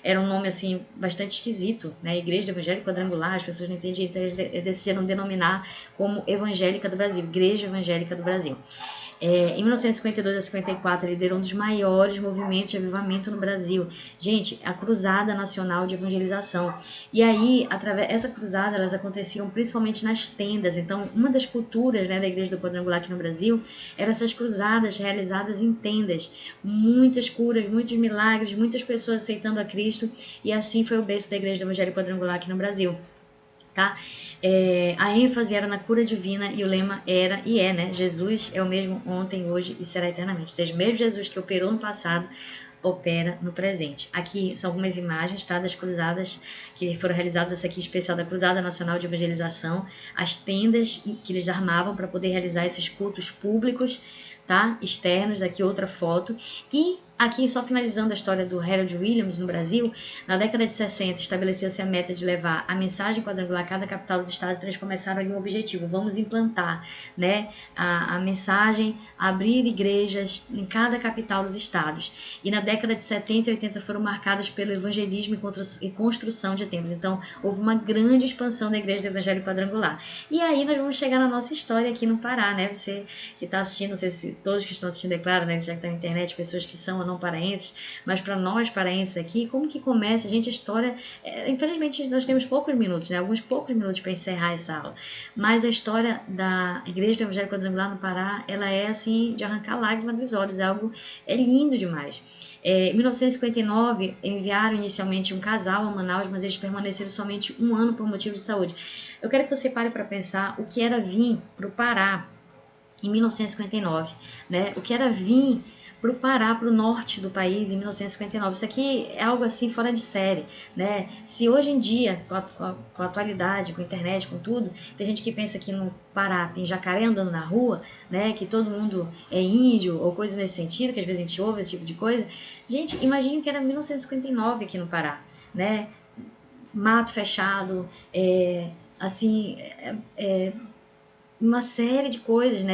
era um nome assim bastante esquisito, Igreja do Evangelho Quadrangular, as pessoas não entendiam, então eles decidiram denominar como Evangélica do Brasil, Igreja Evangélica do Brasil. Em 1952 a 54, ele liderou um dos maiores movimentos de avivamento no Brasil. Gente, a Cruzada Nacional de Evangelização. E aí, essa cruzada, elas aconteciam principalmente nas tendas. Então, uma das culturas da Igreja do Quadrangular aqui no Brasil eram essas cruzadas realizadas em tendas. Muitas curas, muitos milagres, muitas pessoas aceitando a Cristo. E assim foi o berço da Igreja do Evangelho Quadrangular aqui no Brasil. Tá? A ênfase era na cura divina e o lema era e é, Jesus é o mesmo ontem, hoje e será eternamente. Ou seja, o mesmo Jesus que operou no passado, opera no presente. Aqui são algumas imagens, tá, das cruzadas que foram realizadas, essa aqui especial da Cruzada Nacional de Evangelização, as tendas que eles armavam para poder realizar esses cultos públicos, tá, externos. Aqui outra foto. E aqui, só finalizando a história do Harold Williams no Brasil, na década de 60 estabeleceu-se a meta de levar a mensagem quadrangular a cada capital dos estados, então eles começaram ali um objetivo, vamos implantar a mensagem, abrir igrejas em cada capital dos estados. E na década de 70 e 80 foram marcadas pelo evangelismo e construção de templos. Então, houve uma grande expansão da Igreja do Evangelho Quadrangular. E aí nós vamos chegar na nossa história aqui no Pará, Você que está assistindo, não sei se todos que estão assistindo, é claro, já que está na internet, pessoas que são ou não paraenses, mas para nós paraenses aqui, como que começa? A história, infelizmente nós temos poucos minutos, alguns poucos minutos para encerrar essa aula, mas a história da Igreja do Evangelho Quadrangular no Pará, ela é assim, de arrancar lágrimas dos olhos, é lindo demais. Em 1959, enviaram inicialmente um casal a Manaus, mas eles permaneceram somente um ano por motivo de saúde. Eu quero que você pare para pensar o que era vir para o Pará em 1959, o que era vir para o Pará, para o norte do país, em 1959. Isso aqui é algo assim fora de série, Se hoje em dia, com a atualidade, com a internet, com tudo, tem gente que pensa que no Pará tem jacaré andando na rua, que todo mundo é índio, ou coisa nesse sentido, que às vezes a gente ouve esse tipo de coisa. Gente, imagine que era 1959 aqui no Pará, Mato fechado, uma série de coisas,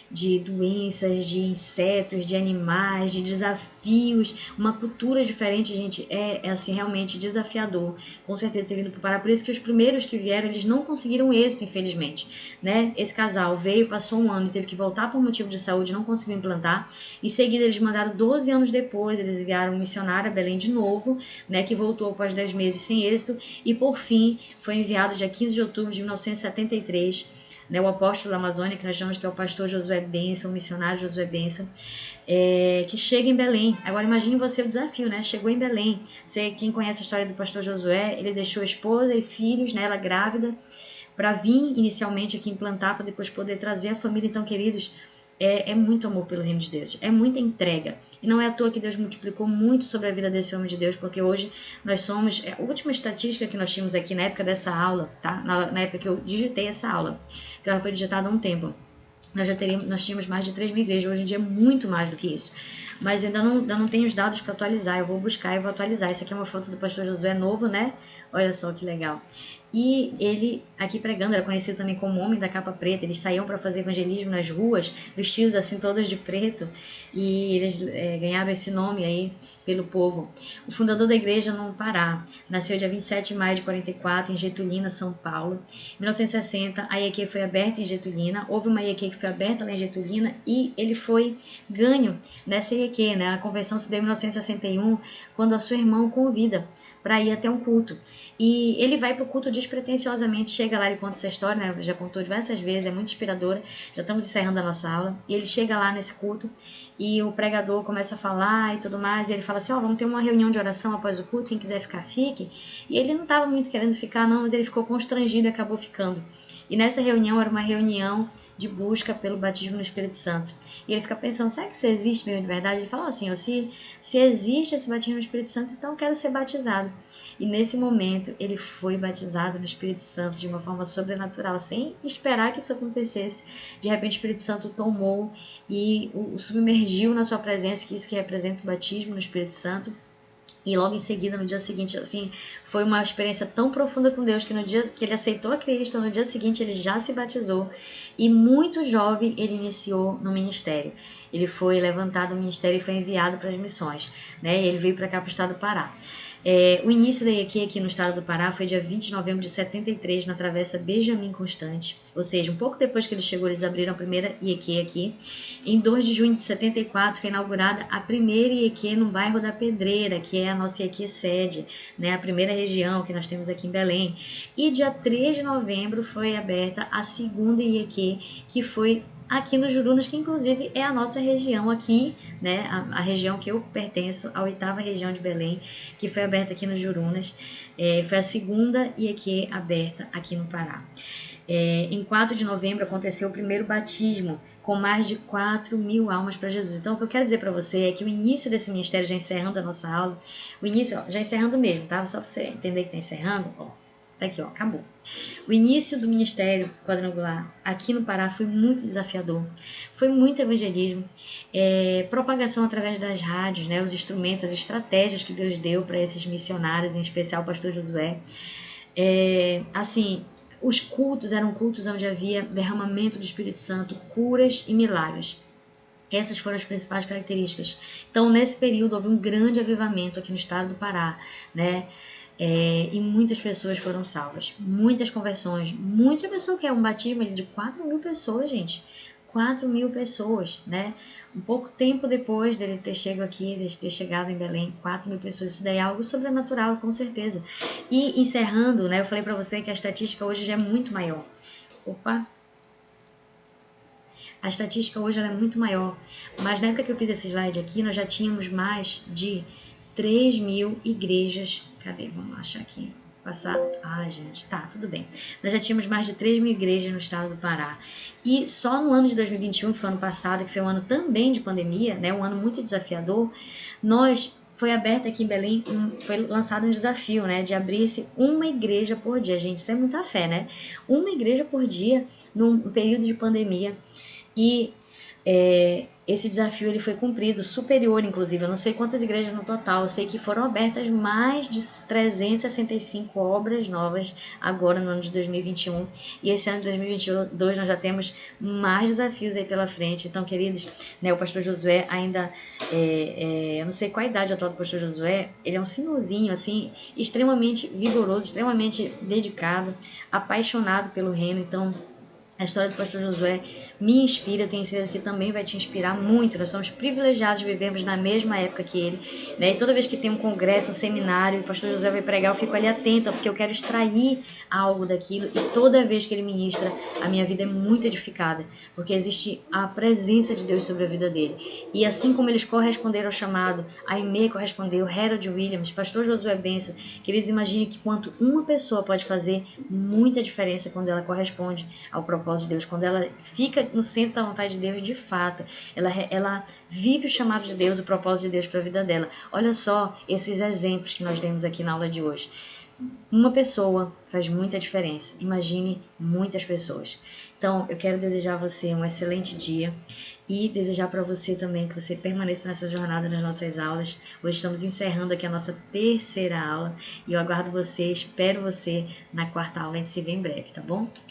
de doenças, de insetos, de animais, de desafios, desafios, uma cultura diferente, gente, é assim, realmente desafiador, com certeza ter vindo para o Pará. Por isso que os primeiros que vieram, eles não conseguiram êxito, infelizmente, né? Esse casal veio, passou um ano e teve que voltar por motivo de saúde, não conseguiu implantar. Em seguida, eles mandaram 12 anos depois, eles enviaram um missionário a Belém de novo, né? Que voltou após 10 meses sem êxito. E, por fim, foi enviado dia 15 de outubro de 1973, né, o apóstolo da Amazônia, que nós chamamos que é o pastor Josué Benção, o missionário Josué Benção, que chega em Belém. Agora imagine você o desafio, né? Chegou em Belém. Você, quem conhece a história do pastor Josué, ele deixou esposa e filhos, né, ela grávida, para vir inicialmente aqui implantar, para depois poder trazer a família. Então, queridos, é muito amor pelo reino de Deus, é muita entrega. E não é à toa que Deus multiplicou muito sobre a vida desse homem de Deus, porque hoje nós somos, a última estatística que nós tínhamos aqui na época dessa aula, tá? Na época que eu digitei essa aula, que ela foi digitada há um tempo, nós tínhamos mais de 3 mil igrejas, hoje em dia é muito mais do que isso. Mas eu ainda não tenho os dados para atualizar, eu vou buscar e vou atualizar. Essa aqui é uma foto do pastor Josué novo, né? Olha só que legal. E ele, aqui pregando, era conhecido também como Homem da Capa Preta. Eles saíam para fazer evangelismo nas ruas, vestidos assim todos de preto, e eles ganharam esse nome aí pelo povo. O fundador da igreja no Pará nasceu dia 27 de maio de 44 em Getulina, São Paulo. Em 1960, a IEQ foi aberta em Getulina. Houve uma IEQ que foi aberta lá em Getulina e ele foi ganho nessa IEQ, né? A convenção se deu em 1961, quando a sua irmã o convida para ir até um culto. E ele vai para o culto despretensiosamente, chega lá, ele conta essa história, né? Já contou diversas vezes, é muito inspiradora. Já estamos encerrando a nossa aula. E ele chega lá nesse culto e o pregador começa a falar e tudo mais. E ele fala assim: ó, vamos ter uma reunião de oração após o culto, quem quiser ficar, fique. E ele não estava muito querendo ficar, não, mas ele ficou constrangido e acabou ficando. E nessa reunião era uma reunião de busca pelo batismo no Espírito Santo. E ele fica pensando: será que isso existe mesmo de verdade? Ele fala assim: se existe esse batismo no Espírito Santo, então eu quero ser batizado. E nesse momento ele foi batizado no Espírito Santo de uma forma sobrenatural, sem esperar que isso acontecesse. De repente o Espírito Santo tomou e o submergiu na sua presença, que isso que representa o batismo no Espírito Santo. E logo em seguida, no dia seguinte, assim, foi uma experiência tão profunda com Deus que no dia que ele aceitou a Cristo, no dia seguinte ele já se batizou. E muito jovem ele iniciou no ministério. Ele foi levantado no ministério e foi enviado para as missões, né? Ele veio para cá, para o estado do Pará. O início da IEQ aqui no estado do Pará foi dia 20 de novembro de 73, na travessa Benjamin Constante. Ou seja, um pouco depois que ele chegou, eles abriram a primeira IEQ aqui. Em 2 de junho de 74 foi inaugurada a primeira IEQ no bairro da Pedreira, que é a nossa IEQ sede, né? A primeira região que nós temos aqui em Belém. E dia 3 de novembro foi aberta a segunda IEQ, que foi aqui no Jurunas, que inclusive é a nossa região aqui, né? A região que eu pertenço, a 8ª região de Belém, que foi aberta aqui no Jurunas. Foi a segunda IEQ aberta aqui no Pará. Em 4 de novembro aconteceu o primeiro batismo, com mais de 4 mil almas para Jesus. Então, o que eu quero dizer para você é que o início desse ministério, já encerrando a nossa aula, o início, já encerrando mesmo, tá? Só para você entender que está encerrando, ó. Tá aqui, ó, acabou. O início do ministério quadrangular aqui no Pará foi muito desafiador. Foi muito evangelismo, propagação através das rádios, né, os instrumentos, as estratégias que Deus deu para esses missionários, em especial o pastor Josué. Assim, os cultos eram cultos onde havia derramamento do Espírito Santo, curas e milagres. Essas foram as principais características. Então, nesse período, houve um grande avivamento aqui no estado do Pará, né? E muitas pessoas foram salvas, muitas conversões, muitas pessoas, que é um batismo de 4 mil pessoas, gente, 4 mil pessoas, né? Um pouco tempo depois dele ter chegado aqui, de ter chegado em Belém, 4 mil pessoas, isso daí é algo sobrenatural, com certeza. E encerrando, né, eu falei para você que a estatística hoje já é muito maior. A estatística hoje ela é muito maior, mas na época que eu fiz esse slide aqui, nós já tínhamos mais de 3 mil igrejas. Cadê? Vamos achar aqui. Passar. Gente, tá, tudo bem. Nós já tínhamos mais de 3 mil igrejas no estado do Pará. E só no ano de 2021, que foi o ano passado, que foi um ano também de pandemia, né, um ano muito desafiador, foi aberto aqui em Belém, foi lançado um desafio, né, de abrir-se uma igreja por dia. Gente, isso é muita fé, né? Uma igreja por dia num período de pandemia. E esse desafio ele foi cumprido, superior inclusive, eu não sei quantas igrejas no total, eu sei que foram abertas mais de 365 obras novas agora no ano de 2021, e esse ano de 2022 nós já temos mais desafios aí pela frente. Então, queridos, né, o pastor Josué ainda, eu não sei qual a idade atual do pastor Josué, ele é um senhorzinho, assim, extremamente vigoroso, extremamente dedicado, apaixonado pelo reino. Então, a história do pastor Josué me inspira, eu tenho certeza que também vai te inspirar muito. Nós somos privilegiados, vivemos na mesma época que ele, né? E toda vez que tem um congresso, um seminário, o pastor Josué vai pregar, eu fico ali atenta, porque eu quero extrair algo daquilo. E toda vez que ele ministra, a minha vida é muito edificada, porque existe a presença de Deus sobre a vida dele. E assim como eles corresponderam ao chamado, a Aimee correspondeu, Harold Williams, pastor Josué Benção, que eles imaginem que quanto uma pessoa pode fazer muita diferença quando ela corresponde ao propósito de Deus, quando ela fica no centro da vontade de Deus de fato, ela vive o chamado de Deus, o propósito de Deus para a vida dela. Olha só esses exemplos que nós temos aqui na aula de hoje. Uma pessoa faz muita diferença, imagine muitas pessoas. Então, eu quero desejar a você um excelente dia e desejar para você também que você permaneça nessa jornada nas nossas aulas. Hoje estamos encerrando aqui a nossa terceira aula e eu aguardo você, espero você na quarta aula. A gente se vê em breve, tá bom?